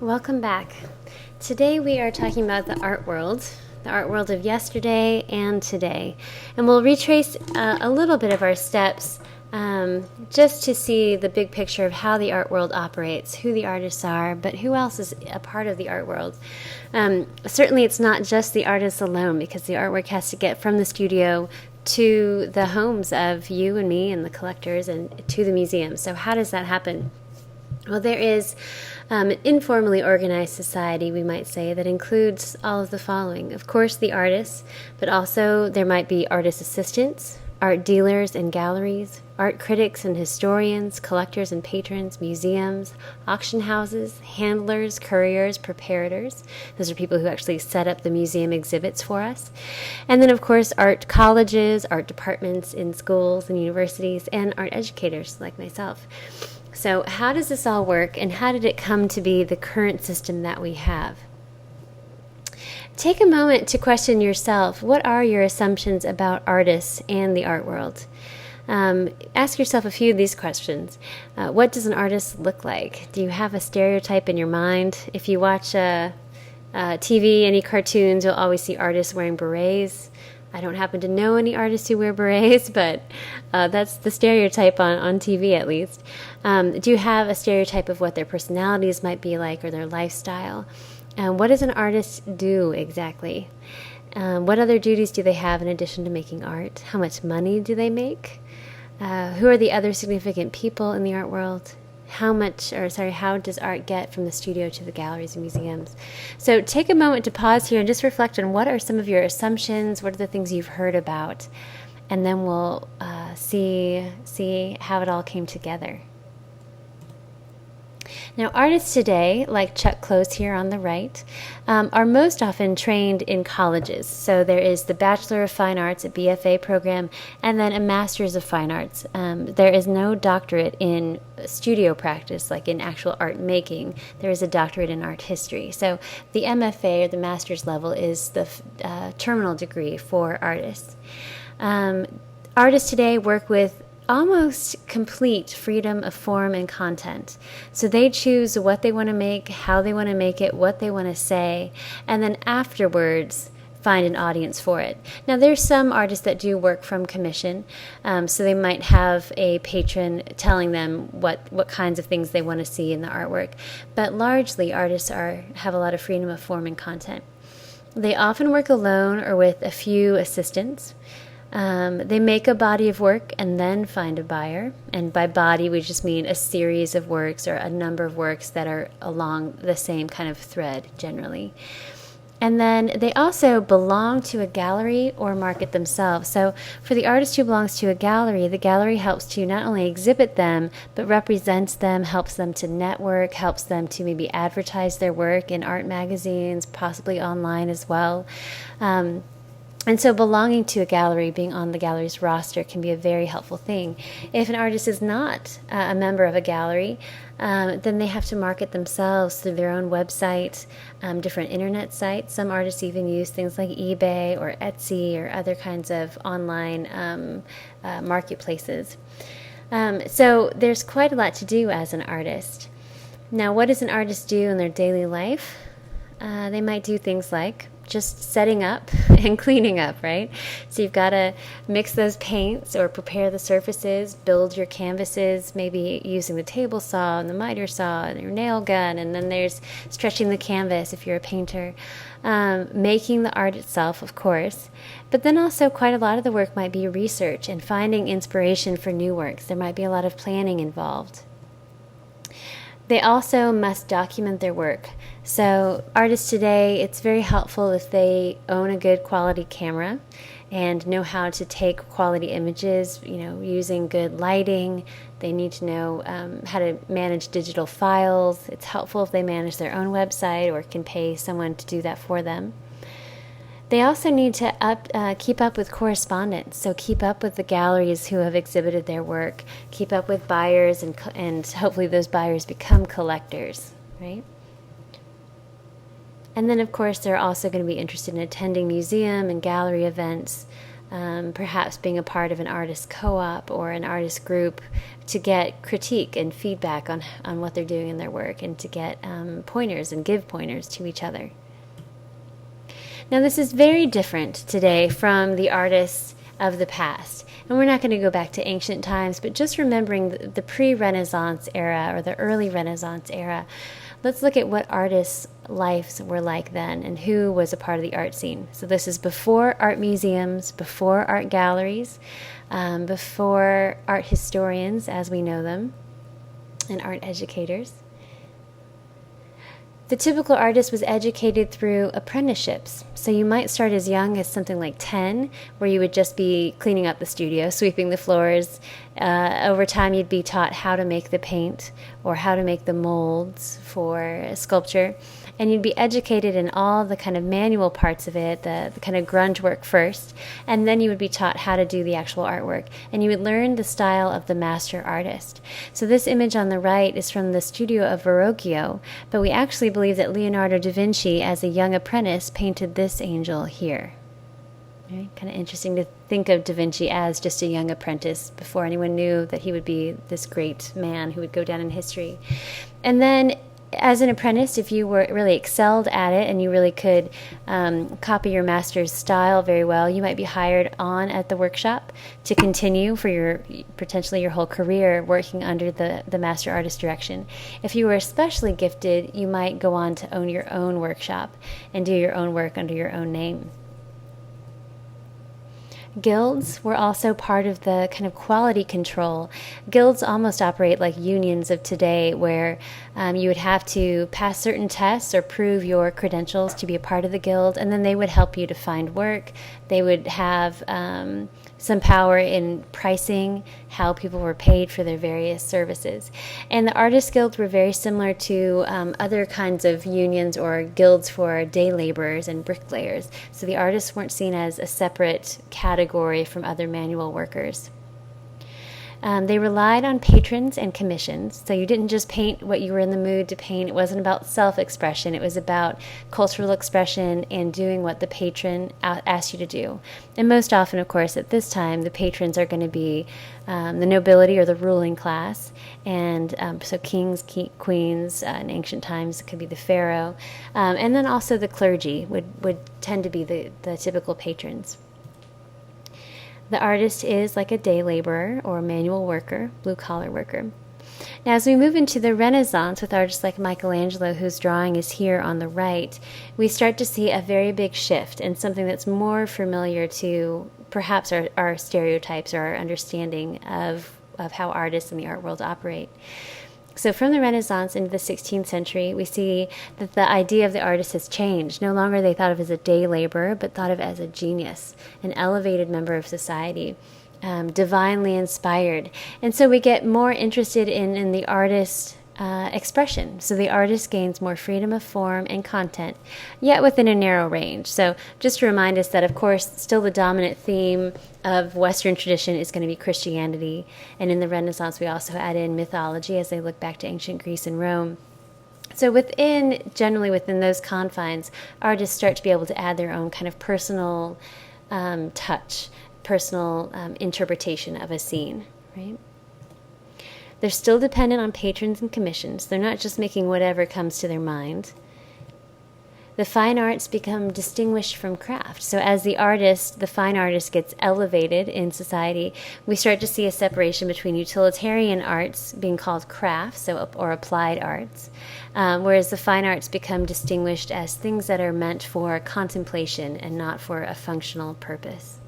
Welcome back. Today we are talking about the art world of yesterday and today. And we'll retrace a little bit of our steps just to see the big picture of how the art world operates, who the artists are, but who else is a part of the art world. Certainly it's not just the artists alone, because the artwork has to get from the studio to the homes of you and me and the collectors and to the museum. So how does that happen? Well, there is an informally organized society, we might say, that includes all of the following. Of course, the artists, but also there might be artist assistants, art dealers and galleries, art critics and historians, collectors and patrons, museums, auction houses, handlers, couriers, preparators. Those are people who actually set up the museum exhibits for us. And then, of course, art colleges, art departments in schools and universities, and art educators like myself. So how does this all work, and how did it come to be the current system that we have? Take a moment to question yourself. What are your assumptions about artists and the art world? Ask yourself a few of these questions. What does an artist look like? Do you have a stereotype in your mind? If you watch TV, any cartoons, you'll always see artists wearing berets. I don't happen to know any artists who wear berets, but that's the stereotype on TV at least. Do you have a stereotype of what their personalities might be like or their lifestyle? What does an artist do exactly? What other duties do they have in addition to making art? How much money do they make? Who are the other significant people in the art world? How does art get from the studio to the galleries and museums? So take a moment to pause here and just reflect on what are some of your assumptions, what are the things you've heard about, and then we'll see how it all came together. Now, artists today, like Chuck Close here on the right, are most often trained in colleges. So there is the Bachelor of Fine Arts, a BFA program, and then a Master's of Fine Arts. There is no doctorate in studio practice, like in actual art making. There is a doctorate in art history. So the MFA, or the master's level, is the terminal degree for artists. Artists today work with almost complete freedom of form and content. So they choose what they want to make, how they want to make it, what they want to say, and then afterwards find an audience for it. Now, there's some artists that do work from commission, so they might have a patron telling them what kinds of things they want to see in the artwork. But largely, artists have a lot of freedom of form and content. They often work alone or with a few assistants. They make a body of work and then find a buyer. And by body, we just mean a series of works or a number of works that are along the same kind of thread, generally. And then they also belong to a gallery or market themselves. So for the artist who belongs to a gallery, the gallery helps to not only exhibit them, but represents them, helps them to network, helps them to maybe advertise their work in art magazines, possibly online as well. And so belonging to a gallery, being on the gallery's roster, can be a very helpful thing. If an artist is not a member of a gallery, then they have to market themselves through their own website, different internet sites. Some artists even use things like eBay or Etsy or other kinds of online marketplaces. So there's quite a lot to do as an artist. Now, what does an artist do in their daily life? They might do things like just setting up and cleaning up, right? So you've got to mix those paints or prepare the surfaces, build your canvases, maybe using the table saw and the miter saw and your nail gun, and then there's stretching the canvas if you're a painter, making the art itself, of course. But then also quite a lot of the work might be research and finding inspiration for new works. There might be a lot of planning involved. They also must document their work. So artists today, it's very helpful if they own a good quality camera and know how to take quality images, using good lighting. They need to know how to manage digital files. It's helpful if they manage their own website or can pay someone to do that for them. They also need to keep up with correspondence, so keep up with the galleries who have exhibited their work, keep up with buyers, and hopefully those buyers become collectors, right? And then, of course, they're also going to be interested in attending museum and gallery events, perhaps being a part of an artist co-op or an artist group to get critique and feedback on what they're doing in their work, and to get pointers and give pointers to each other. Now, this is very different today from the artists of the past. And we're not going to go back to ancient times, but just remembering the pre-Renaissance era or the early Renaissance era, let's look at what artists' lives were like then and who was a part of the art scene. So this is before art museums, before art galleries, before art historians as we know them, and art educators. The typical artist was educated through apprenticeships. So you might start as young as something like 10, where you would just be cleaning up the studio, sweeping the floors. Over time, you'd be taught how to make the paint or how to make the molds for sculpture. And you'd be educated in all the kind of manual parts of it, the kind of grunge work first, and then you would be taught how to do the actual artwork. And you would learn the style of the master artist. So this image on the right is from the studio of Verrocchio, but we actually believe that Leonardo da Vinci, as a young apprentice, painted this angel here. Right? Kind of interesting to think of Da Vinci as just a young apprentice before anyone knew that he would be this great man who would go down in history. And then as an apprentice, if you were really excelled at it and you really could copy your master's style very well, you might be hired on at the workshop to continue for your potentially your whole career working under the master artist direction. If you were especially gifted, you might go on to own your own workshop and do your own work under your own name. Guilds were also part of the kind of quality control. Guilds almost operate like unions of today, where you would have to pass certain tests or prove your credentials to be a part of the guild, and then they would help you to find work. They would have some power in pricing, how people were paid for their various services. And the artist guilds were very similar to other kinds of unions or guilds for day laborers and bricklayers. So the artists weren't seen as a separate category from other manual workers. They relied on patrons and commissions, so you didn't just paint what you were in the mood to paint. It wasn't about self-expression. It was about cultural expression and doing what the patron asked you to do. And most often, of course, at this time, the patrons are going to be the nobility or the ruling class, and so kings, queens, in ancient times it could be the pharaoh, and then also the clergy would tend to be the typical patrons. The artist is like a day laborer or a manual worker, blue-collar worker. Now, as we move into the Renaissance with artists like Michelangelo, whose drawing is here on the right, we start to see a very big shift and something that's more familiar to perhaps our stereotypes or our understanding of how artists in the art world operate. So from the Renaissance into the 16th century, we see that the idea of the artist has changed. No longer are they thought of as a day laborer, but thought of as a genius, an elevated member of society, divinely inspired. And so we get more interested in the artist's expression. So the artist gains more freedom of form and content, yet within a narrow range. So just to remind us that, of course, still the dominant theme of Western tradition is going to be Christianity. And in the Renaissance, we also add in mythology as they look back to ancient Greece and Rome. So generally within those confines, artists start to be able to add their own kind of personal touch, personal interpretation of a scene, right? They're still dependent on patrons and commissions. They're not just making whatever comes to their mind. The fine arts become distinguished from craft. So as the fine artist gets elevated in society, we start to see a separation between utilitarian arts being called crafts, or applied arts, whereas the fine arts become distinguished as things that are meant for contemplation and not for a functional purpose.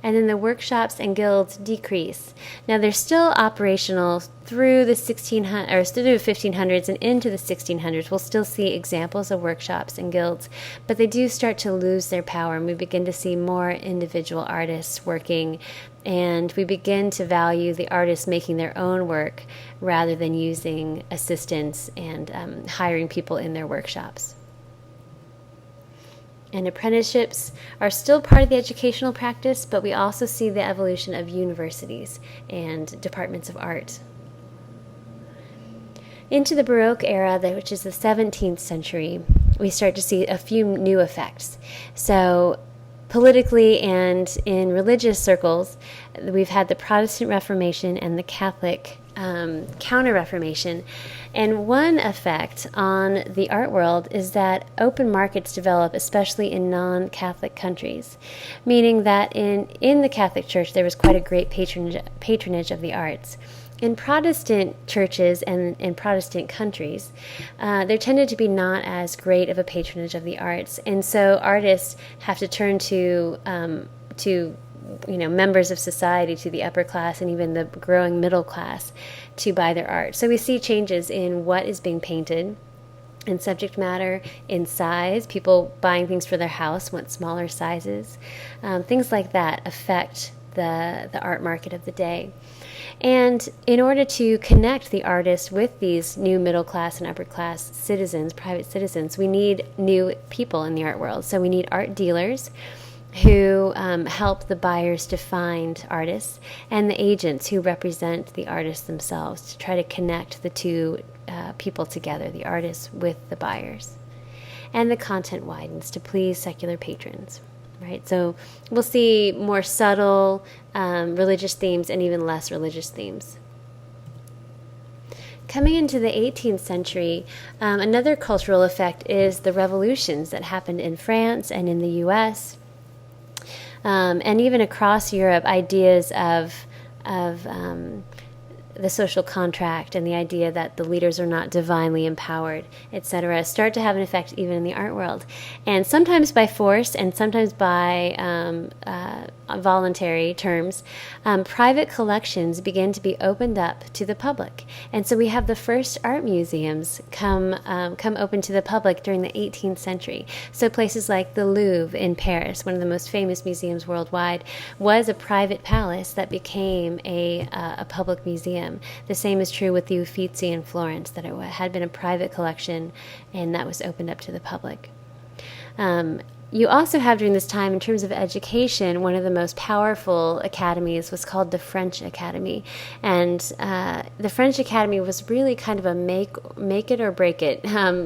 And then the workshops and guilds decrease. Now they're still operational through the 1500s and into the 1600s. We'll still see examples of workshops and guilds, but they do start to lose their power, and we begin to see more individual artists working, and we begin to value the artists making their own work rather than using assistants and hiring people in their workshops. And apprenticeships are still part of the educational practice, but we also see the evolution of universities and departments of art. Into the Baroque era, which is the 17th century, we start to see a few new effects. So Politically and in religious circles, we've had the Protestant Reformation and the Catholic Counter-Reformation. And one effect on the art world is that open markets develop, especially in non-Catholic countries, meaning that in the Catholic Church there was quite a great patronage of the arts. In Protestant churches and in Protestant countries, there tended to be not as great of a patronage of the arts, and so artists have to turn to members of society, to the upper class and even the growing middle class, to buy their art. So we see changes in what is being painted, in subject matter, in size. People buying things for their house want smaller sizes. Things like that affect the art market of the day. And in order to connect the artist with these new middle class and upper class citizens, private citizens, we need new people in the art world. So we need art dealers who help the buyers to find artists, and the agents who represent the artists themselves to try to connect the two people together, the artists with the buyers. And the content widens to please secular patrons. Right, so we'll see more subtle religious themes and even less religious themes. Coming into the 18th century, another cultural effect is the revolutions that happened in France and in the U.S. And even across Europe. Ideas of the social contract and the idea that the leaders are not divinely empowered, etc., start to have an effect even in the art world. And sometimes by force and sometimes by voluntary terms, private collections begin to be opened up to the public. And so we have the first art museums come open to the public during the 18th century. So places like the Louvre in Paris, one of the most famous museums worldwide, was a private palace that became a public museum. The same is true with the Uffizi in Florence, that it had been a private collection and that was opened up to the public. You also have during this time, in terms of education, one of the most powerful academies was called the French Academy. And the French Academy was really kind of a make it or break it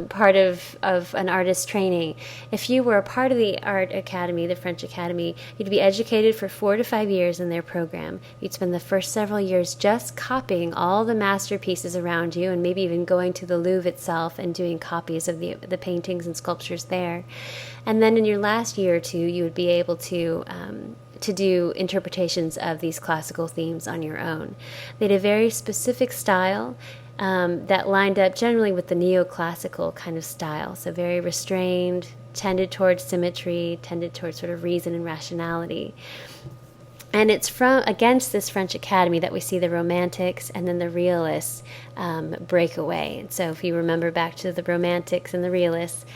part of an artist's training. If you were a part of the Art Academy, the French Academy, you'd be educated for 4 to 5 years in their program. You'd spend the first several years just copying all the masterpieces around you and maybe even going to the Louvre itself and doing copies of the paintings and sculptures there. And then in your last year or two, you would be able to do interpretations of these classical themes on your own. They had a very specific style that lined up generally with the neoclassical kind of style, so very restrained, tended towards symmetry, tended towards sort of reason and rationality. And it's from against this French Academy that we see the Romantics and then the Realists break away. And so if you remember back to the Romantics and the Realists,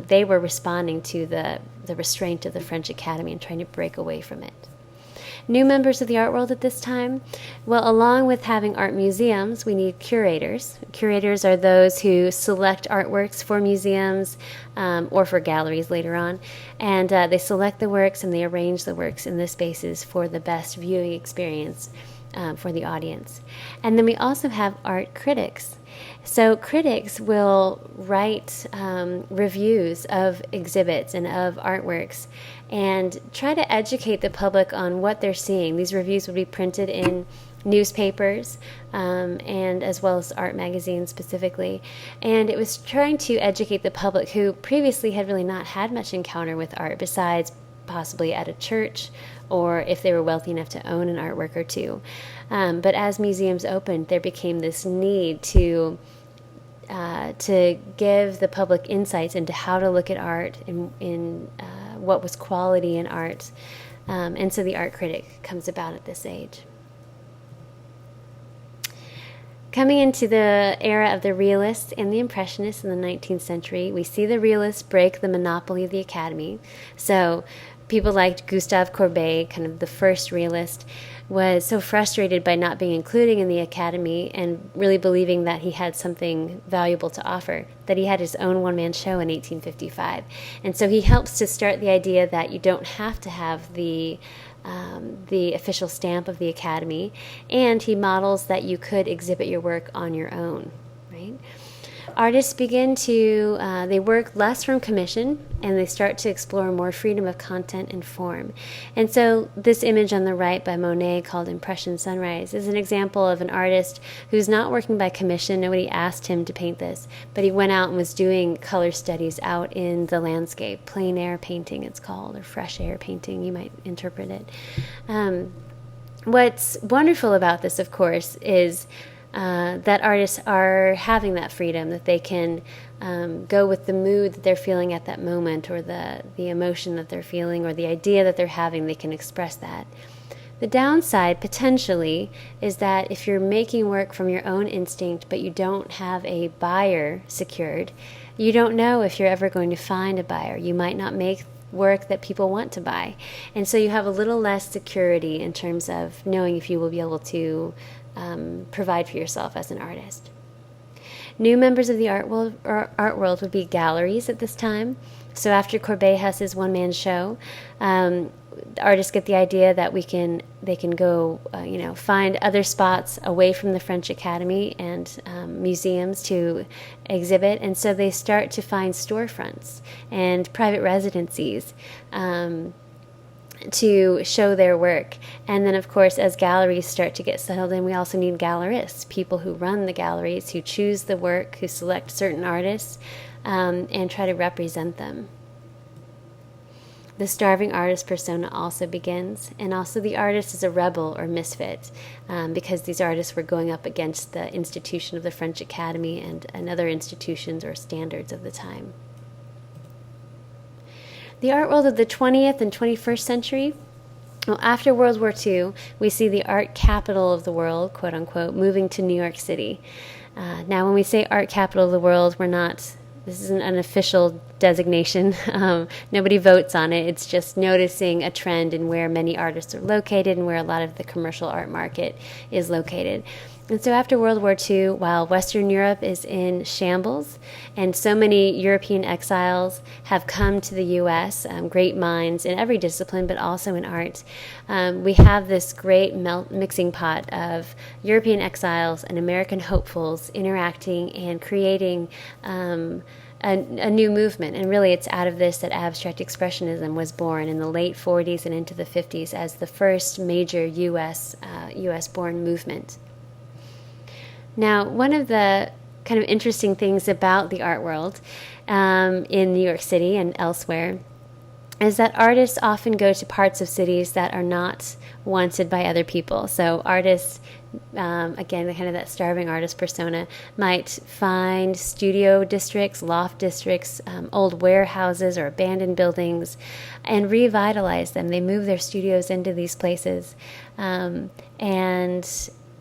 they were responding to the restraint of the French Academy and trying to break away from it. New members of the art world at this time? Well, along with having art museums, we need curators. Curators are those who select artworks for museums or for galleries later on, and they select the works and they arrange the works in the spaces for the best viewing experience for the audience. And then we also have art critics. So critics will write reviews of exhibits and of artworks and try to educate the public on what they're seeing. These reviews would be printed in newspapers and as well as art magazines specifically. And it was trying to educate the public who previously had really not had much encounter with art besides possibly at a church or if they were wealthy enough to own an artwork or two. But as museums opened, there became this need to give the public insights into how to look at art in what was quality in art. And so the art critic comes about at this age. Coming into the era of the Realists and the Impressionists in the 19th century, we see the Realists break the monopoly of the Academy. So people like Gustave Courbet, kind of the first realist, was so frustrated by not being included in the Academy and really believing that he had something valuable to offer, that he had his own one-man show in 1855. And so he helps to start the idea that you don't have to have the official stamp of the Academy, and he models that you could exhibit your work on your own, right? Artists begin to, they work less from commission, and they start to explore more freedom of content and form. And so this image on the right by Monet called Impression Sunrise is an example of an artist who's not working by commission. Nobody asked him to paint this, but he went out and was doing color studies out in the landscape. Plein air painting it's called, or fresh air painting, you might interpret it. What's wonderful about this, of course, is that artists are having that freedom, that they can go with the mood that they're feeling at that moment, or the emotion that they're feeling, or the idea that they're having. They can express that. The downside, potentially, is that if you're making work from your own instinct, but you don't have a buyer secured, you don't know if you're ever going to find a buyer. You might not make work that people want to buy. And so you have a little less security in terms of knowing if you will be able to provide for yourself as an artist. New members of the art world would be galleries at this time. So after Corbeil's one-man show, artists get the idea that they can go find other spots away from the French Academy and museums to exhibit, and so they start to find storefronts and private residencies to show their work. And then, of course, as galleries start to get settled in, we also need gallerists, people who run the galleries, who choose the work, who select certain artists, and try to represent them. The starving artist persona also begins, and also the artist is a rebel or misfit, because these artists were going up against the institution of the French Academy and other institutions or standards of the time. The art world of the 20th and 21st century. Well, after World War II, we see the art capital of the world, quote unquote, moving to New York City. Now, when we say art capital of the world, this isn't an official designation. Nobody votes on it. It's just noticing a trend in where many artists are located and where a lot of the commercial art market is located. And so after World War II, while Western Europe is in shambles and so many European exiles have come to the U.S., great minds in every discipline, but also in art, we have this great mixing pot of European exiles and American hopefuls interacting and creating a new movement. And really it's out of this that abstract expressionism was born in the late 40s and into the 50s as the first major U.S.-born movement. Now, one of the kind of interesting things about the art world in New York City and elsewhere is that artists often go to parts of cities that are not wanted by other people. So artists, again, kind of that starving artist persona, might find studio districts, loft districts, old warehouses or abandoned buildings, and revitalize them. They move their studios into these places, and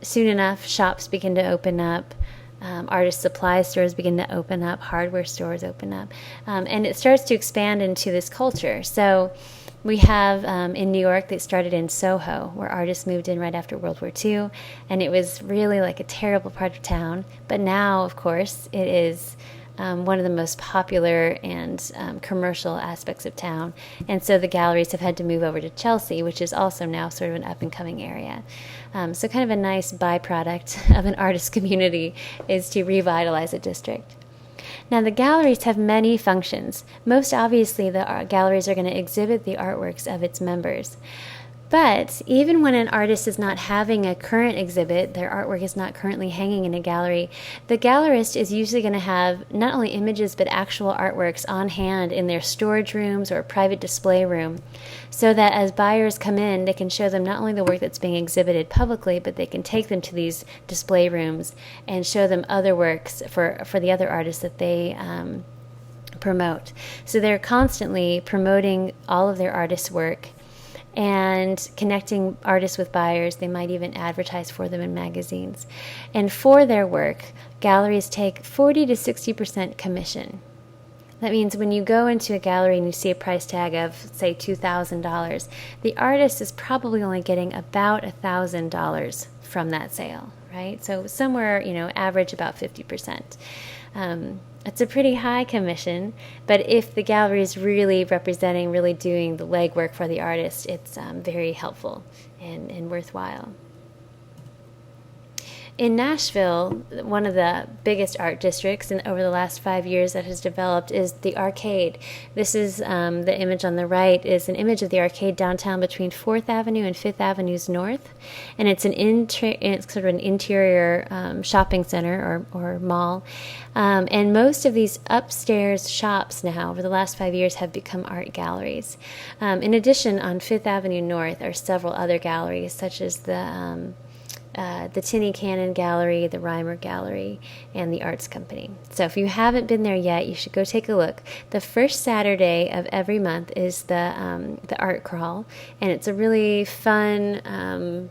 soon enough, shops begin to open up, artist supply stores begin to open up, hardware stores open up, and it starts to expand into this culture. So we have in New York, they started in Soho, where artists moved in right after World War II, and it was really like a terrible part of town. But now, of course, it is one of the most popular and commercial aspects of town. And so the galleries have had to move over to Chelsea, which is also now sort of an up-and-coming area. So kind of a nice byproduct of an artist community is to revitalize a district. Now, the galleries have many functions. Most obviously, the galleries are going to exhibit the artworks of its members. But even when an artist is not having a current exhibit, their artwork is not currently hanging in a gallery, the gallerist is usually going to have not only images but actual artworks on hand in their storage rooms or private display room, so that as buyers come in, they can show them not only the work that's being exhibited publicly, but they can take them to these display rooms and show them other works for the other artists that they promote. So they're constantly promoting all of their artists' work and connecting artists with buyers. They might even advertise for them in magazines. And for their work, galleries take 40 to 60% commission. That means when you go into a gallery and you see a price tag of, say, $2,000, the artist is probably only getting about $1,000 from that sale, right? So somewhere, average about 50%. It's a pretty high commission, but if the gallery is really representing, really doing the legwork for the artist, it's very helpful and worthwhile. In Nashville, one of the biggest art districts over the last 5 years that has developed is the Arcade. This is the image on the right is an image of the Arcade downtown between 4th Avenue and 5th Avenues North, and it's it's sort of an interior shopping center or mall. And most of these upstairs shops now, over the last 5 years, have become art galleries. In addition, on 5th Avenue North are several other galleries, such as the Tinny Cannon Gallery, the Reimer Gallery, and the Arts Company. So if you haven't been there yet, you should go take a look. The first Saturday of every month is the art crawl, and it's a really fun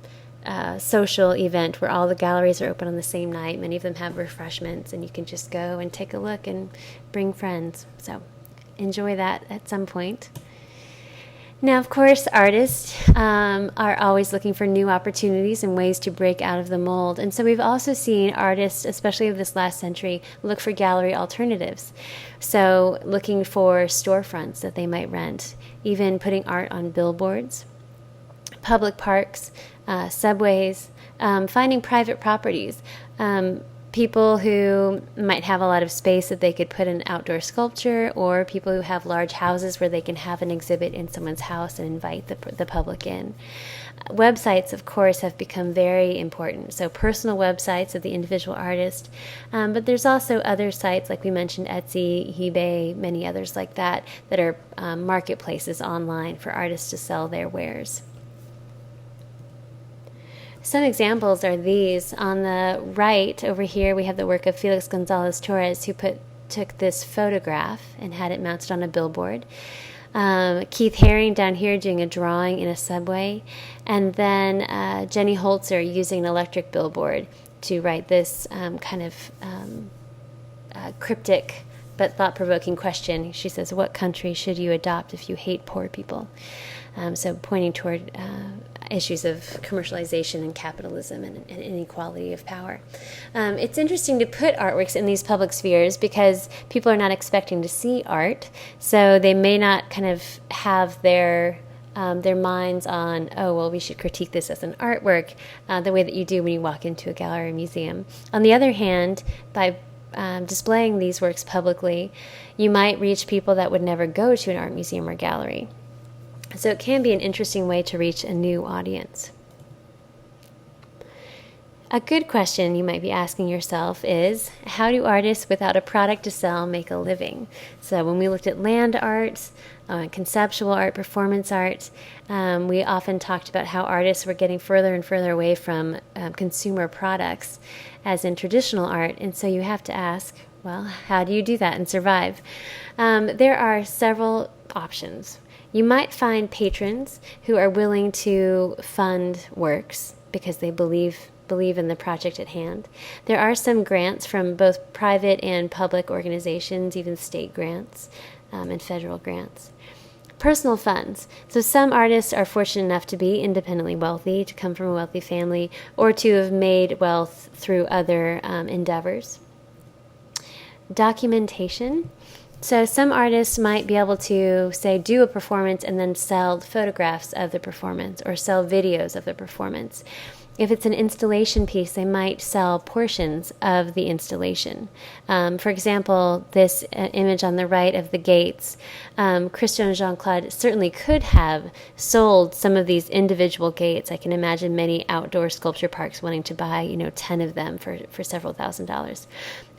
social event where all the galleries are open on the same night. Many of them have refreshments, and you can just go and take a look and bring friends. So enjoy that at some point. Now, of course, artists are always looking for new opportunities and ways to break out of the mold. And so we've also seen artists, especially of this last century, look for gallery alternatives. So looking for storefronts that they might rent, even putting art on billboards, public parks, subways, finding private properties. People who might have a lot of space that they could put an outdoor sculpture, or people who have large houses where they can have an exhibit in someone's house and invite the public in. Websites, of course, have become very important. So personal websites of the individual artist, but there's also other sites like we mentioned, Etsy, eBay, many others like that are marketplaces online for artists to sell their wares. Some examples are these. On the right over here, we have the work of Felix Gonzalez Torres, who took this photograph and had it mounted on a billboard. Keith Haring down here doing a drawing in a subway. And then Jenny Holzer using an electric billboard to write this cryptic but thought-provoking question. She says, "What country should you adopt if you hate poor people?" So pointing toward issues of commercialization and capitalism and inequality of power. It's interesting to put artworks in these public spheres because people are not expecting to see art, so they may not kind of have their minds on, oh, well, we should critique this as an artwork, the way that you do when you walk into a gallery or museum. On the other hand, by displaying these works publicly, you might reach people that would never go to an art museum or gallery. So it can be an interesting way to reach a new audience. A good question you might be asking yourself is, how do artists without a product to sell make a living? So when we looked at land art, conceptual art, performance art, we often talked about how artists were getting further and further away from consumer products as in traditional art. And so you have to ask, well, how do you do that and survive? There are several options. You might find patrons who are willing to fund works because they believe in the project at hand. There are some grants from both private and public organizations, even state grants and federal grants. Personal funds. So some artists are fortunate enough to be independently wealthy, to come from a wealthy family, or to have made wealth through other endeavors. Documentation. So some artists might be able to, say, do a performance and then sell photographs of the performance or sell videos of the performance. If it's an installation piece, they might sell portions of the installation. For example, this image on the right of the gates, Christian and Jean-Claude certainly could have sold some of these individual gates. I can imagine many outdoor sculpture parks wanting to buy, 10 of them for several $1,000s.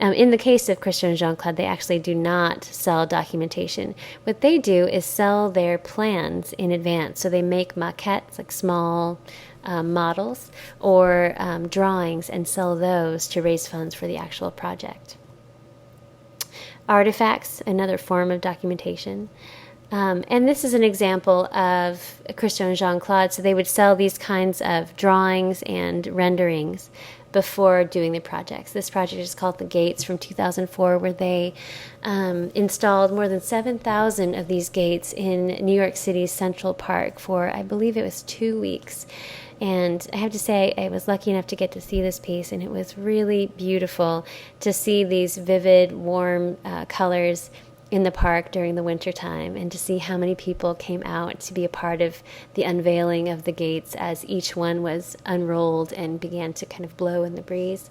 In the case of Christian and Jean-Claude, they actually do not sell documentation. What they do is sell their plans in advance. So they make maquettes, like small models or drawings, and sell those to raise funds for the actual project. Artifacts, another form of documentation. And this is an example of Christian and Jean-Claude. So they would sell these kinds of drawings and renderings before doing the projects. This project is called The Gates from 2004, where they installed more than 7,000 of these gates in New York City's Central Park for, I believe it was 2 weeks. And I have to say, I was lucky enough to get to see this piece, and it was really beautiful to see these vivid, warm colors in the park during the winter time, and to see how many people came out to be a part of the unveiling of the gates as each one was unrolled and began to kind of blow in the breeze.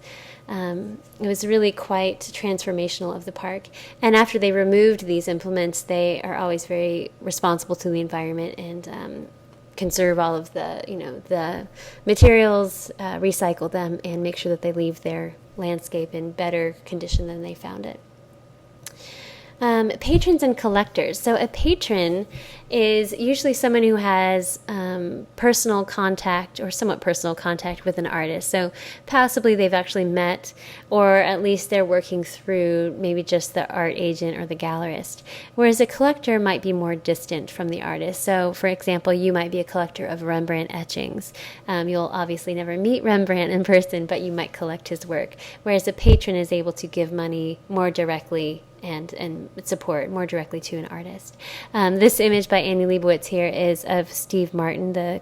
It was really quite transformational of the park. And after they removed these implements, they are always very responsible to the environment and conserve all of the materials, recycle them, and make sure that they leave their landscape in better condition than they found it. Patrons and collectors. So a patron is usually someone who has personal contact or somewhat personal contact with an artist. So possibly they've actually met, or at least they're working through maybe just the art agent or the gallerist. Whereas a collector might be more distant from the artist. So for example, you might be a collector of Rembrandt etchings. You'll obviously never meet Rembrandt in person, but you might collect his work. Whereas a patron is able to give money more directly and support more directly to an artist. This image by Annie Leibovitz here is of Steve Martin, the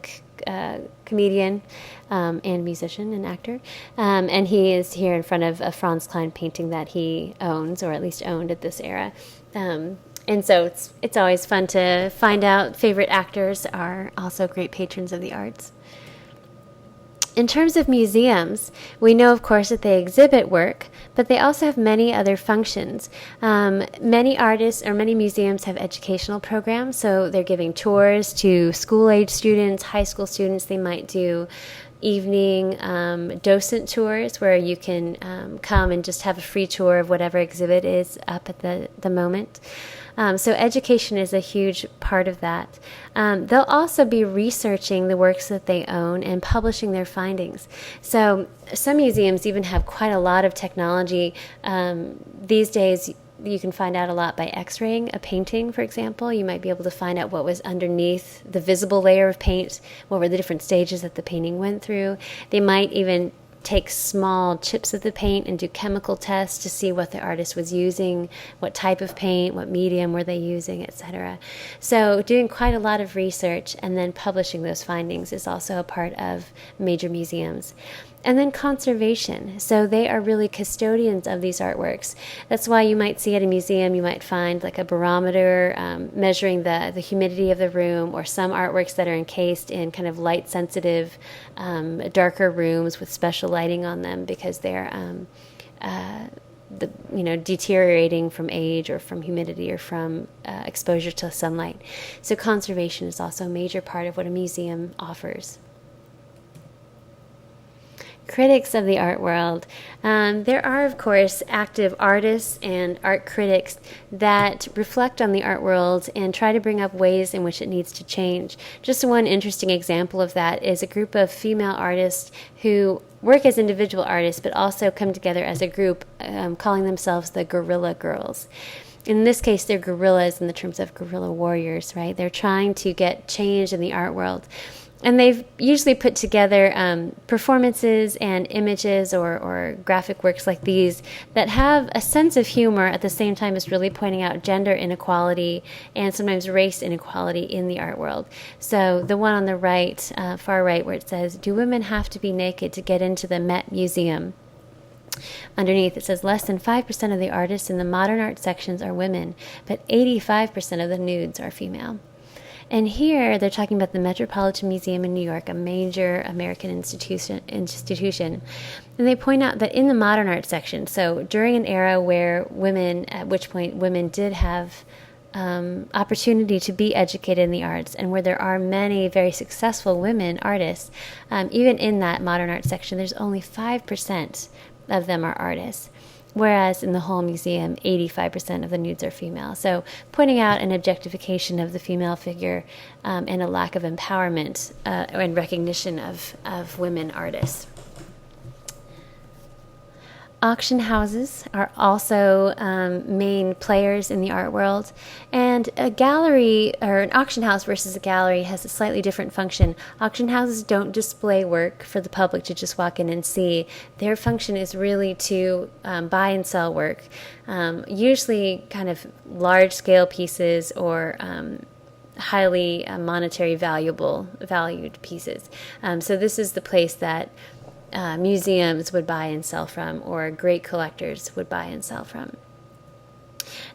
comedian and musician and actor. And he is here in front of a Franz Klein painting that he owns, or at least owned at this era. And so it's always fun to find out favorite actors are also great patrons of the arts. In terms of museums, we know, of course, that they exhibit work, but they also have many other functions. Many artists or many museums have educational programs, so they're giving tours to school-age students, high school students. They might do evening docent tours where you can come and just have a free tour of whatever exhibit is up at the moment. So education is a huge part of that. They'll also be researching the works that they own and publishing their findings. So some museums even have quite a lot of technology. These days, you can find out a lot by x-raying a painting, for example. You might be able to find out what was underneath the visible layer of paint, what were the different stages that the painting went through. They might even take small chips of the paint and do chemical tests to see what the artist was using, what type of paint, what medium were they using, etc. So doing quite a lot of research and then publishing those findings is also a part of major museums. And then conservation. So they are really custodians of these artworks. That's why you might see at a museum, you might find like a barometer measuring the humidity of the room, or some artworks that are encased in kind of light-sensitive, darker rooms with special lighting on them because they're deteriorating from age or from humidity or from exposure to sunlight. So conservation is also a major part of what a museum offers. Critics of the art world. There are, of course, active artists and art critics that reflect on the art world and try to bring up ways in which it needs to change. Just one interesting example of that is a group of female artists who work as individual artists but also come together as a group, calling themselves the Guerrilla Girls. In this case, they're guerrillas in the terms of guerrilla warriors, right? They're trying to get change in the art world. And they've usually put together performances and images or graphic works like these that have a sense of humor at the same time as really pointing out gender inequality and sometimes race inequality in the art world. So the one on the right, far right, where it says, "Do women have to be naked to get into the Met Museum?" Underneath it says, "Less than 5% of the artists in the modern art sections are women, but 85% of the nudes are female." And here they're talking about the Metropolitan Museum in New York, a major American institution. And they point out that in the modern art section, so during an era where women, at which point women did have opportunity to be educated in the arts, and where there are many very successful women artists, even in that modern art section, there's only 5% of them are artists. Whereas in the whole museum, 85% of the nudes are female. So pointing out an objectification of the female figure and a lack of empowerment and recognition of women artists. Auction houses are also main players in the art world, and a gallery or an auction house versus a gallery has a slightly different function. Auction houses don't display work for the public to just walk in and see. Their function is really to buy and sell work, usually kind of large-scale pieces or highly monetary valued pieces. So this is the place that museums would buy and sell from, or great collectors would buy and sell from.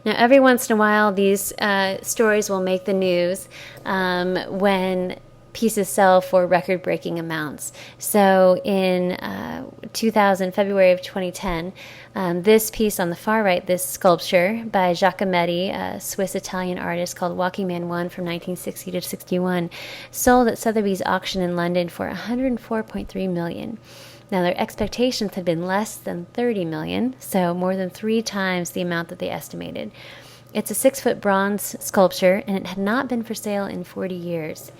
Now, every once in a while, these stories will make the news when pieces sell for record-breaking amounts. So in February of 2010, this piece on the far right, this sculpture by Giacometti, a Swiss-Italian artist called Walking Man 1 from 1960 to 61, sold at Sotheby's auction in London for $104.3 million. Now, their expectations had been less than $30 million, so more than 3 times the amount that they estimated. It's a 6-foot bronze sculpture, and it had not been for sale in 40 years.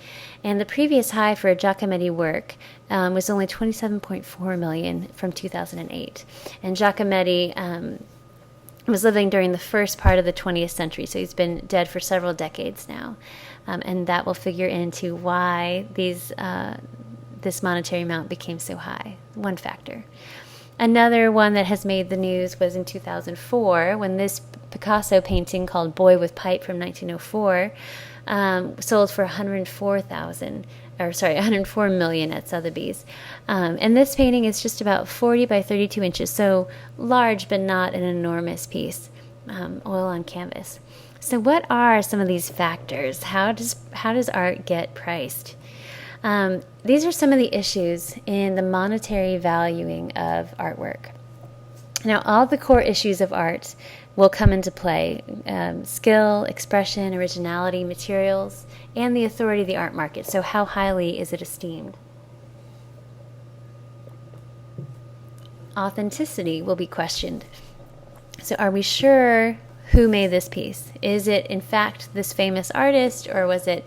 And the previous high for a Giacometti work was only $27.4 million from 2008. And Giacometti was living during the first part of the 20th century, so he's been dead for several decades now. And that will figure into why this monetary amount became so high, one factor. Another one that has made the news was in 2004 when this Picasso painting called Boy with Pipe from 1904 sold for $104 million at Sotheby's. And this painting is just about 40 by 32 inches, so large but not an enormous piece, oil on canvas. So what are some of these factors? How does art get priced? These are some of the issues in the monetary valuing of artwork. Now, all the core issues of art will come into play: skill, expression, originality, materials, and the authority of the art market. So how highly is it esteemed? Authenticity will be questioned. So are we sure who made this piece? Is it, in fact, this famous artist, or was it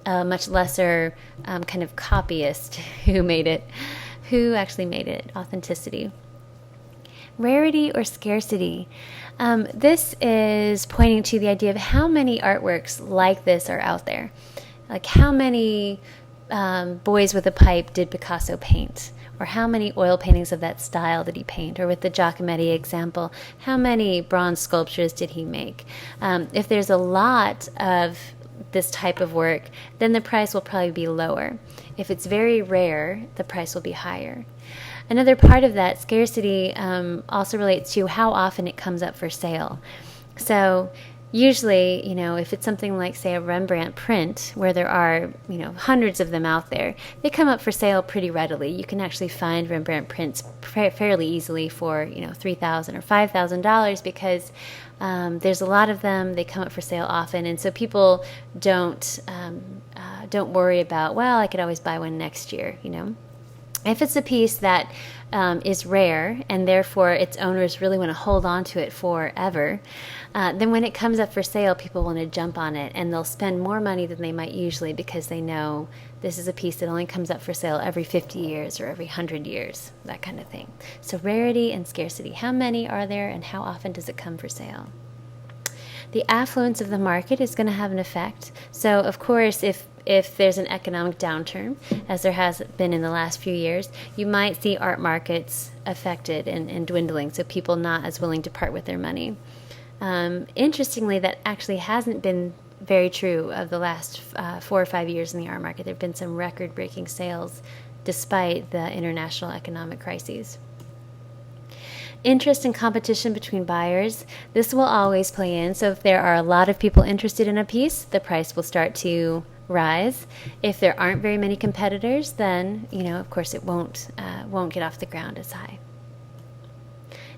a much lesser kind of copyist who made it? Who actually made it? Authenticity. Rarity or scarcity. This is pointing to the idea of how many artworks like this are out there. Like how many boys with a pipe did Picasso paint? Or how many oil paintings of that style did he paint? Or with the Giacometti example, how many bronze sculptures did he make? If there's a lot of this type of work, then the price will probably be lower. If it's very rare, the price will be higher. Another part of that scarcity also relates to how often it comes up for sale. So usually, if it's something like, say, a Rembrandt print, where there are, hundreds of them out there, they come up for sale pretty readily. You can actually find Rembrandt prints fairly easily for, $3,000 or $5,000 because there's a lot of them. They come up for sale often, and so people don't worry about, well, I could always buy one next year, If it's a piece that is rare and therefore its owners really want to hold on to it forever, then when it comes up for sale, people want to jump on it and they'll spend more money than they might usually because they know this is a piece that only comes up for sale every 50 years or every 100 years, that kind of thing. So rarity and scarcity. How many are there and how often does it come for sale? The affluence of the market is going to have an effect. So, of course, if there's an economic downturn, as there has been in the last few years, you might see art markets affected and dwindling, so people not as willing to part with their money. Interestingly, that actually hasn't been very true of the last 4 or 5 years in the art market. There have been some record-breaking sales despite the international economic crises. Interest and competition between buyers. This will always play in. So if there are a lot of people interested in a piece, the price will start to rise. If there aren't very many competitors, then, of course it won't get off the ground as high.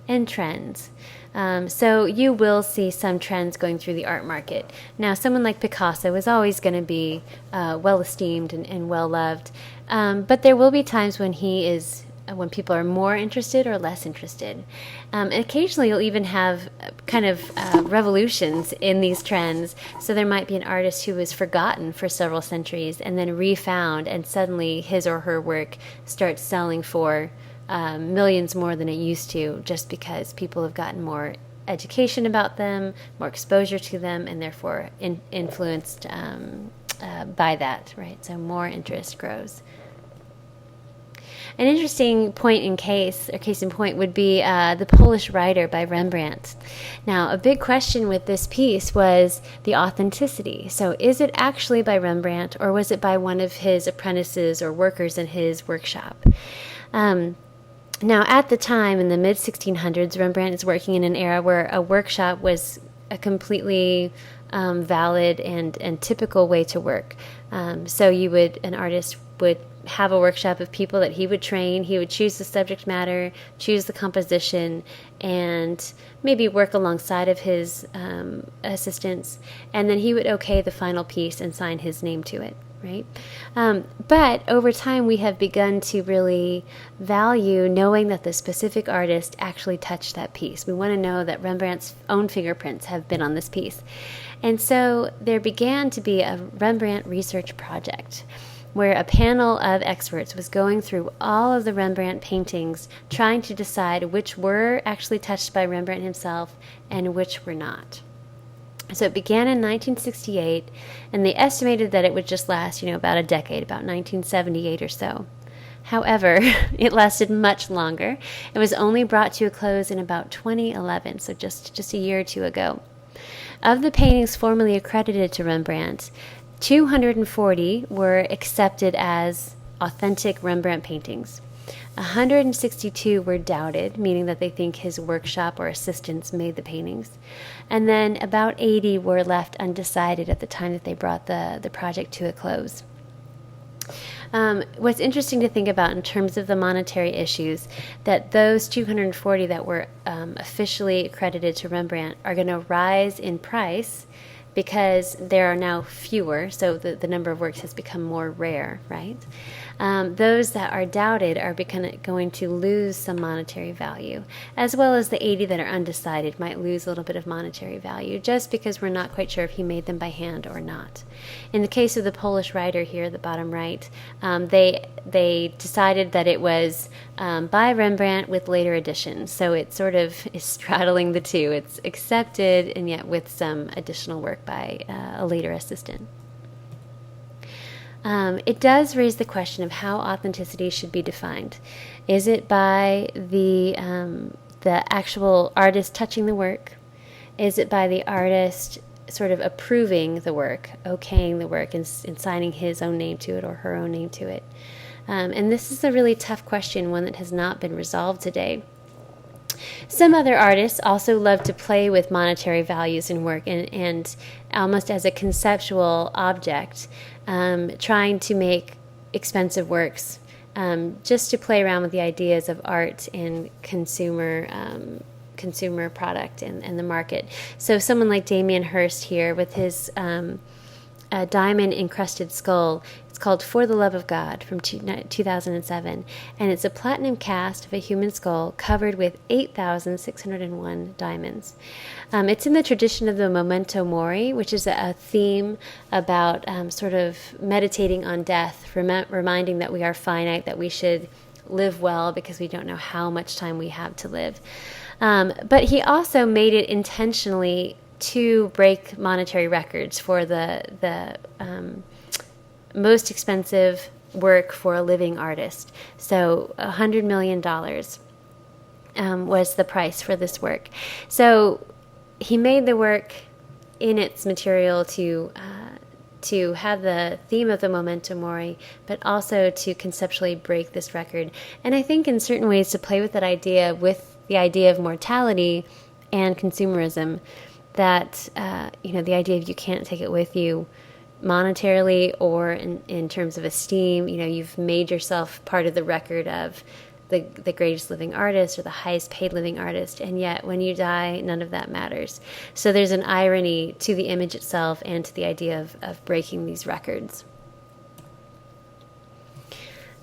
And trends. So you will see some trends going through the art market. Now, someone like Picasso is always going to be well-esteemed and well-loved, but there will be times when when people are more interested or less interested. And occasionally you'll even have kind of revolutions in these trends. So there might be an artist who was forgotten for several centuries and then refound, and suddenly his or her work starts selling for millions more than it used to, just because people have gotten more education about them, more exposure to them, and therefore influenced by that, right? So more interest grows. An interesting case in point would be The Polish Rider by Rembrandt. Now, a big question with this piece was the authenticity. So is it actually by Rembrandt, or was it by one of his apprentices or workers in his workshop? Now, at the time, in the mid-1600s, Rembrandt is working in an era where a workshop was a completely valid and typical way to work. So an artist would have a workshop of people that he would train. He would choose the subject matter, choose the composition, and maybe work alongside of his assistants. And then he would okay the final piece and sign his name to it, right? But over time, we have begun to really value knowing that the specific artist actually touched that piece. We want to know that Rembrandt's own fingerprints have been on this piece. And so there began to be a Rembrandt research project where a panel of experts was going through all of the Rembrandt paintings, trying to decide which were actually touched by Rembrandt himself and which were not. So it began in 1968, and they estimated that it would just last, about a decade, about 1978 or so. However, it lasted much longer. It was only brought to a close in about 2011, so just a year or two ago. Of the paintings formally accredited to Rembrandt, 240 were accepted as authentic Rembrandt paintings. 162 were doubted, meaning that they think his workshop or assistants made the paintings. And then about 80 were left undecided at the time that they brought the project to a close. What's interesting to think about in terms of the monetary issues, that those 240 that were officially accredited to Rembrandt are going to rise in price because there are now fewer, so the number of works has become more rare, right? Those that are doubted are going to lose some monetary value, as well as the 80 that are undecided might lose a little bit of monetary value, just because we're not quite sure if he made them by hand or not. In the case of the Polish writer here, the bottom right, they decided that it was by Rembrandt with later additions, so it sort of is straddling the two. It's accepted, and yet with some additional work by a later assistant. It does raise the question of how authenticity should be defined. Is it by the actual artist touching the work? Is it by the artist sort of approving the work, okaying the work, and signing his own name to it or her own name to it? And this is a really tough question, one that has not been resolved today. Some other artists also love to play with monetary values in work and almost as a conceptual object, trying to make expensive works, just to play around with the ideas of art and consumer product and the market. So someone like Damien Hirst here with his diamond-encrusted skull. It's called For the Love of God from 2007, and it's a platinum cast of a human skull covered with 8,601 diamonds. It's in the tradition of the memento mori, which is a theme about sort of meditating on death, reminding that we are finite, that we should live well because we don't know how much time we have to live. But he also made it intentionally to break monetary records for the most expensive work for a living artist. So $100 million was the price for this work. So he made the work in its material to have the theme of the memento mori, but also to conceptually break this record. And I think in certain ways to play with that idea, with the idea of mortality and consumerism, that the idea of you can't take it with you monetarily or in terms of esteem. You've made yourself part of the record of the greatest living artist or the highest paid living artist, and yet when you die, none of that matters. So there's an irony to the image itself and to the idea of breaking these records.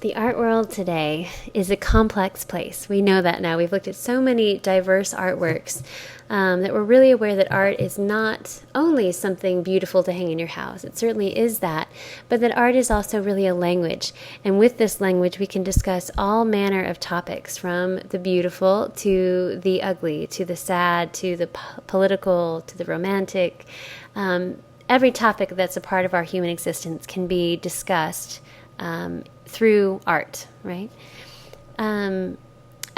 The art world today is a complex place. We know that now. We've looked at so many diverse artworks that we're really aware that art is not only something beautiful to hang in your house. It certainly is that, but that art is also really a language. And with this language, we can discuss all manner of topics, from the beautiful to the ugly, to the sad, to the political, to the romantic. Every topic that's a part of our human existence can be discussed through art, right?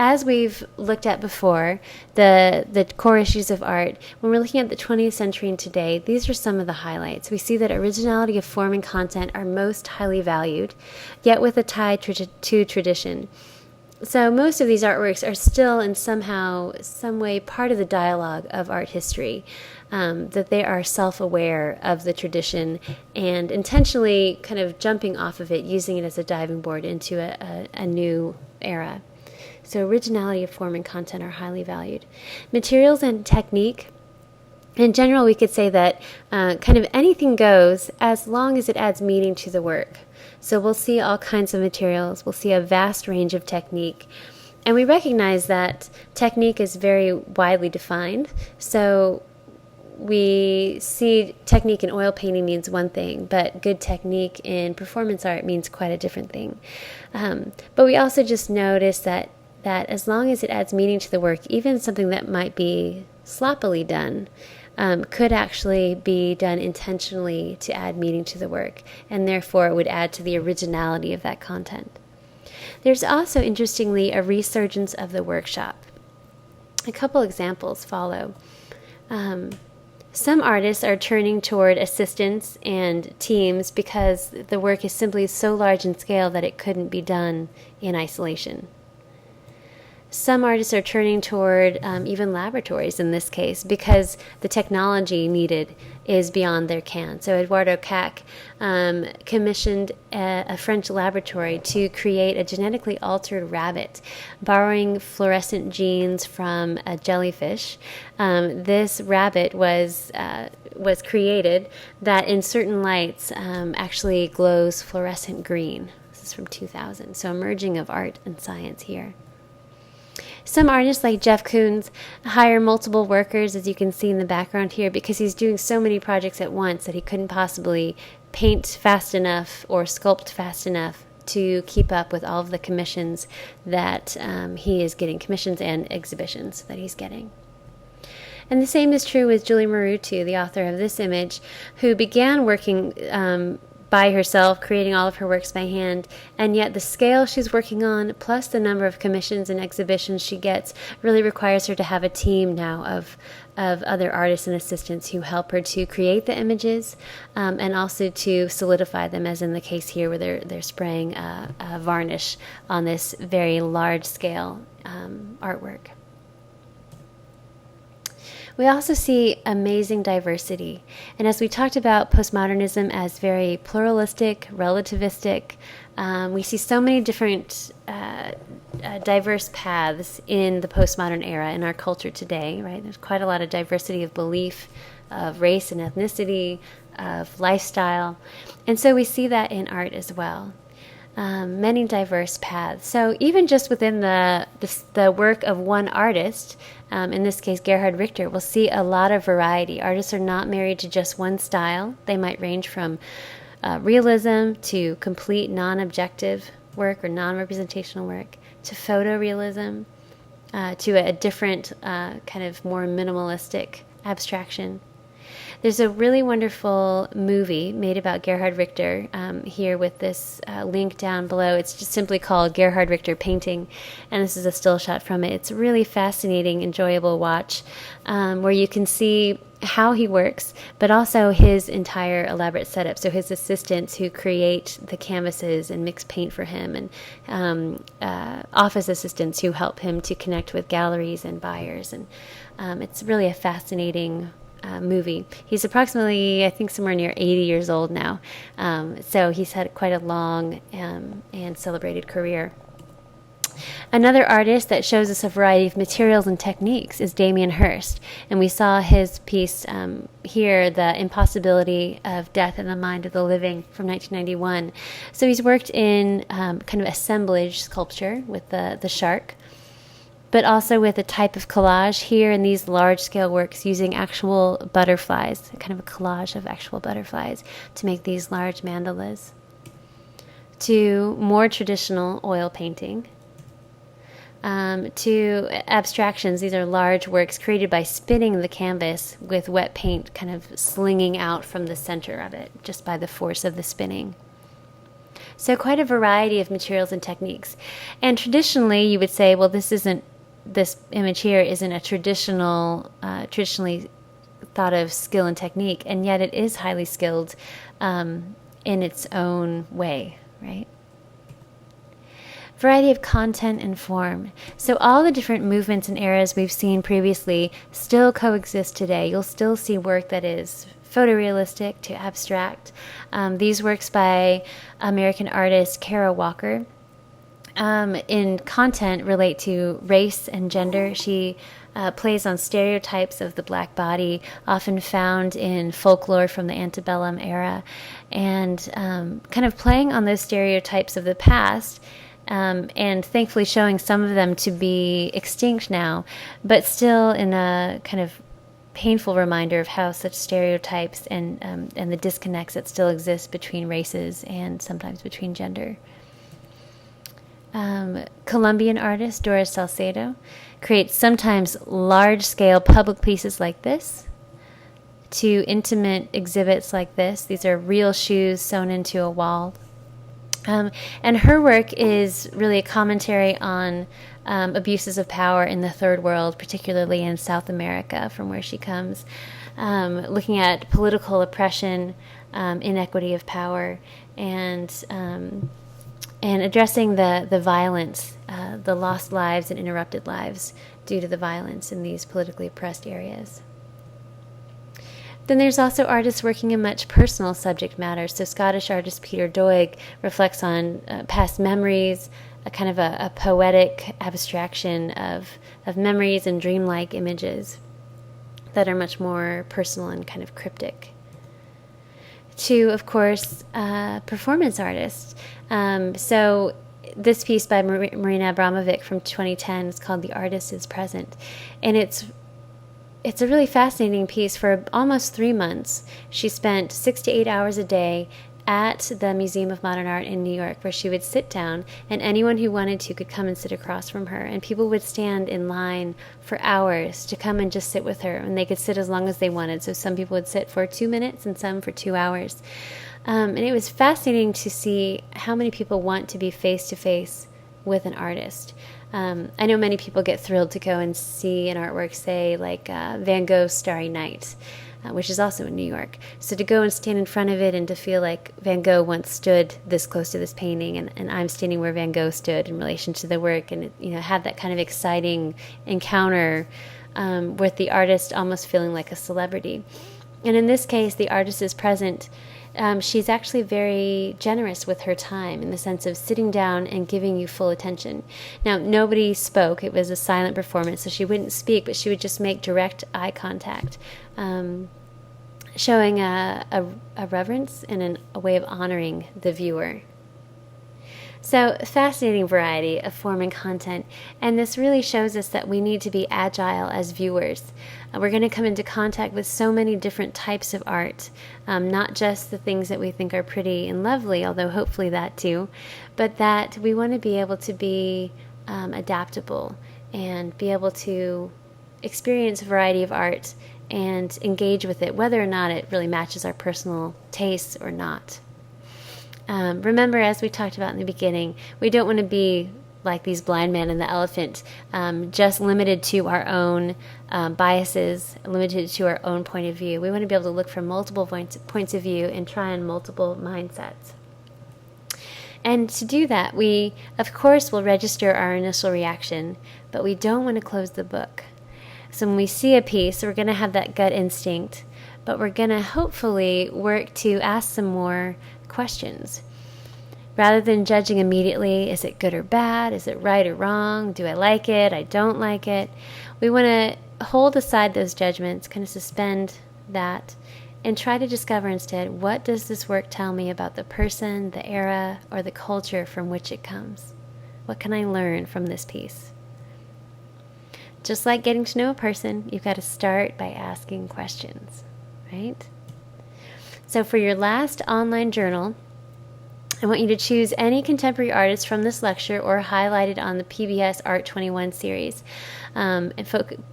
As we've looked at before, the core issues of art, when we're looking at the 20th century and today, these are some of the highlights. We see that originality of form and content are most highly valued, yet with a tie to tradition. So most of these artworks are still in some way part of the dialogue of art history, that they are self-aware of the tradition and intentionally kind of jumping off of it, using it as a diving board into a new era. So originality of form and content are highly valued. Materials and technique. In general, we could say that kind of anything goes as long as it adds meaning to the work. So we'll see all kinds of materials. We'll see a vast range of technique. And we recognize that technique is very widely defined. So we see technique in oil painting means one thing, but good technique in performance art means quite a different thing. But we also just notice that as long as it adds meaning to the work, even something that might be sloppily done, could actually be done intentionally to add meaning to the work, and therefore it would add to the originality of that content. There's also, interestingly, a resurgence of the workshop. A couple examples follow. Some artists are turning toward assistants and teams because the work is simply so large in scale that it couldn't be done in isolation. Some artists are turning toward even laboratories in this case because the technology needed is beyond their ken. So Eduardo Cac commissioned a French laboratory to create a genetically altered rabbit, borrowing fluorescent genes from a jellyfish. This rabbit was created that in certain lights actually glows fluorescent green. This is from 2000. So a merging of art and science here. Some artists like Jeff Koons hire multiple workers, as you can see in the background here, because he's doing so many projects at once that he couldn't possibly paint fast enough or sculpt fast enough to keep up with all of the commissions that he is getting, commissions and exhibitions that he's getting. And the same is true with Julie Marutu, the author of this image, who began working by herself, creating all of her works by hand, and yet the scale she's working on, plus the number of commissions and exhibitions she gets, really requires her to have a team now of other artists and assistants who help her to create the images and also to solidify them, as in the case here where they're spraying a varnish on this very large-scale artwork. We also see amazing diversity. And as we talked about postmodernism as very pluralistic, relativistic, we see so many different diverse paths in the postmodern era in our culture today, right? There's quite a lot of diversity of belief, of race and ethnicity, of lifestyle. And so we see that in art as well. Many diverse paths. So even just within the work of one artist, in this case Gerhard Richter, we'll see a lot of variety. Artists are not married to just one style. They might range from realism to complete non-objective work or non-representational work, to photorealism, to a different kind of more minimalistic abstraction. There's a really wonderful movie made about Gerhard Richter here with this link down below. It's just simply called Gerhard Richter Painting, and this is a still shot from it. It's a really fascinating, enjoyable watch where you can see how he works, but also his entire elaborate setup. So his assistants who create the canvases and mix paint for him, and office assistants who help him to connect with galleries and buyers. And it's really a fascinating movie. He's approximately, I think, somewhere near 80 years old now. So he's had quite a long and celebrated career. Another artist that shows us a variety of materials and techniques is Damien Hirst. And we saw his piece here, The Impossibility of Death in the Mind of the Living, from 1991. So he's worked in kind of assemblage sculpture with the shark, but also with a type of collage here in these large-scale works using actual butterflies, kind of a collage of actual butterflies to make these large mandalas. To more traditional oil painting, to abstractions. These are large works created by spinning the canvas with wet paint kind of slinging out from the center of it just by the force of the spinning. So quite a variety of materials and techniques. And traditionally, you would say, well, this image here isn't a traditionally thought of skill and technique, and yet it is highly skilled in its own way, right? Variety of content and form. So all the different movements and eras we've seen previously still coexist today. You'll still see work that is photorealistic to abstract. These works by American artist Kara Walker in content relate to race and gender. She plays on stereotypes of the black body, often found in folklore from the antebellum era, and kind of playing on those stereotypes of the past. And thankfully showing some of them to be extinct now, but still in a kind of painful reminder of how such stereotypes and the disconnects that still exist between races and sometimes between gender. Colombian artist Doris Salcedo creates sometimes large-scale public pieces like this to intimate exhibits like this. These are real shoes sewn into a wall. And her work is really a commentary on abuses of power in the Third World, particularly in South America, from where she comes, looking at political oppression, inequity of power, and addressing the violence, the lost lives and interrupted lives due to the violence in these politically oppressed areas. Then there's also artists working in much personal subject matter. So Scottish artist Peter Doig reflects on past memories, a kind of a poetic abstraction of memories and dreamlike images that are much more personal and kind of cryptic. To, of course, performance artists. So this piece by Marina Abramovic from 2010 is called "The Artist is Present," and it's a really fascinating piece. For almost 3 months, she spent 6 to 8 hours a day at the Museum of Modern Art in New York, where she would sit down, and anyone who wanted to could come and sit across from her. And people would stand in line for hours to come and just sit with her, and they could sit as long as they wanted. So some people would sit for 2 minutes and some for 2 hours. And it was fascinating to see how many people want to be face-to-face with an artist. I know many people get thrilled to go and see an artwork, say, like Van Gogh's Starry Night, which is also in New York. So to go and stand in front of it and to feel like Van Gogh once stood this close to this painting, and I'm standing where Van Gogh stood in relation to the work, and have that kind of exciting encounter with the artist almost feeling like a celebrity. And in this case, the artist is present. She's actually very generous with her time in the sense of sitting down and giving you full attention. Now, nobody spoke. It was a silent performance, so she wouldn't speak, but she would just make direct eye contact, showing a reverence and a way of honoring the viewer. So, fascinating variety of form and content, and this really shows us that we need to be agile as viewers. We're going to come into contact with so many different types of art, not just the things that we think are pretty and lovely, although hopefully that too, but that we want to be able to be adaptable and be able to experience a variety of art and engage with it, whether or not it really matches our personal tastes or not. Remember, as we talked about in the beginning, we don't want to be like these blind men and the elephant, just limited to our own biases, limited to our own point of view. We want to be able to look from multiple points of view and try on multiple mindsets. And to do that, we, of course, will register our initial reaction, but we don't want to close the book. So when we see a piece, we're going to have that gut instinct, but we're going to hopefully work to ask some more questions. Rather than judging immediately, is it good or bad? Is it right or wrong? Do I like it? I don't like it. We want to hold aside those judgments, kind of suspend that, and try to discover instead, what does this work tell me about the person, the era, or the culture from which it comes? What can I learn from this piece? Just like getting to know a person, you've got to start by asking questions, right? So for your last online journal, I want you to choose any contemporary artist from this lecture or highlighted on the PBS Art 21 series. And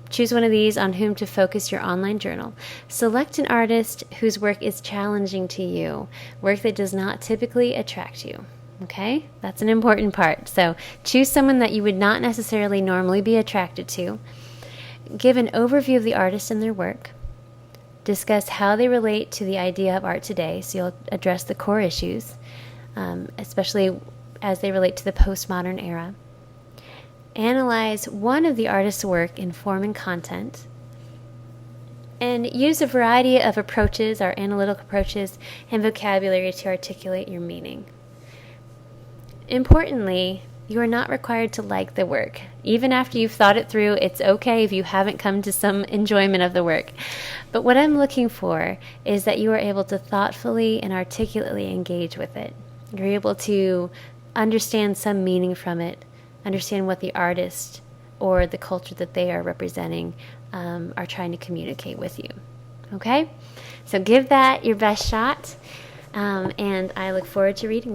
choose one of these on whom to focus your online journal. Select an artist whose work is challenging to you, work that does not typically attract you. Okay? That's an important part. So choose someone that you would not necessarily normally be attracted to. Give an overview of the artist and their work. Discuss how they relate to the idea of art today, so you'll address the core issues. Especially as they relate to the postmodern era. Analyze one of the artist's work in form and content, and use a variety of approaches, our analytical approaches, and vocabulary to articulate your meaning. Importantly, you are not required to like the work. Even after you've thought it through, it's okay if you haven't come to some enjoyment of the work. But what I'm looking for is that you are able to thoughtfully and articulately engage with it. You're able to understand some meaning from it, understand what the artist or the culture that they are representing are trying to communicate with you. Okay? So give that your best shot, and I look forward to reading those.